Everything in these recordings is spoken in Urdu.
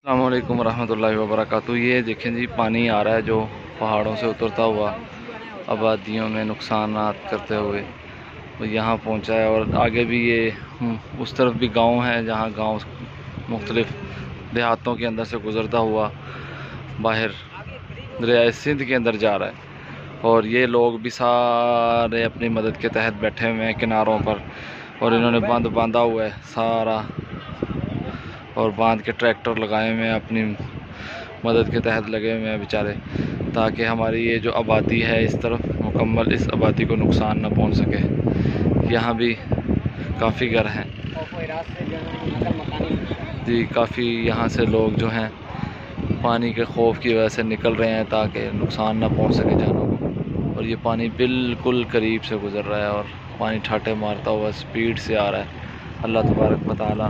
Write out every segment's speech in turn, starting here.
السلام علیکم ورحمۃ اللہ وبرکاتہ۔ یہ دیکھیں جی، پانی آ رہا ہے جو پہاڑوں سے اترتا ہوا آبادیوں میں نقصانات کرتے ہوئے وہ یہاں پہنچا ہے، اور آگے بھی یہ اس طرف بھی گاؤں ہیں جہاں گاؤں مختلف دیہاتوں کے اندر سے گزرتا ہوا باہر دریائے سندھ کے اندر جا رہا ہے، اور یہ لوگ بھی سارے اپنی مدد کے تحت بیٹھے ہوئے ہیں کناروں پر، اور انہوں نے باندھا ہوا ہے سارا، اور باندھ کے ٹریکٹر لگائے ہوئے ہیں، اپنی مدد کے تحت لگے ہوئے ہیں بیچارے، تاکہ ہماری یہ جو آبادی ہے اس طرف مکمل اس آبادی کو نقصان نہ پہنچ سکے۔ یہاں بھی کافی گھر ہیں جی، کافی یہاں سے لوگ جو ہیں پانی کے خوف کی وجہ سے نکل رہے ہیں تاکہ نقصان نہ پہنچ سکے جانوں کو، اور یہ پانی بالکل قریب سے گزر رہا ہے اور پانی ٹھاٹے مارتا ہوا سپیڈ سے آ رہا ہے۔ اللہ تبارک و تعالیٰ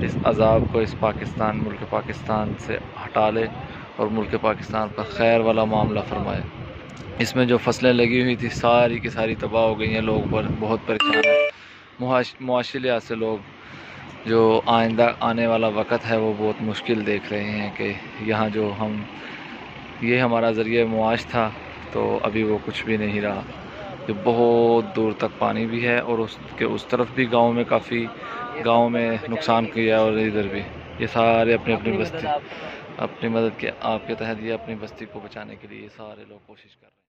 اس عذاب کو اس ملک پاکستان سے ہٹا لے اور ملک پاکستان پر خیر والا معاملہ فرمائے۔ اس میں جو فصلیں لگی ہوئی تھی ساری کی ساری تباہ ہو گئی ہیں، لوگ بہت پریشان ہیں، معاشی لحاظ سے لوگ جو آئندہ آنے والا وقت ہے وہ بہت مشکل دیکھ رہے ہیں کہ یہاں جو یہ ہمارا ذریعہ معاش تھا تو ابھی وہ کچھ بھی نہیں رہا، کہ بہت دور تک پانی بھی ہے، اور اس طرف بھی گاؤں میں نقصان کیا، اور ادھر بھی یہ سارے اپنی مدد کے آپ کے تحت یہ اپنی بستی کو بچانے کے لیے یہ سارے لوگ کوشش کر رہے ہیں۔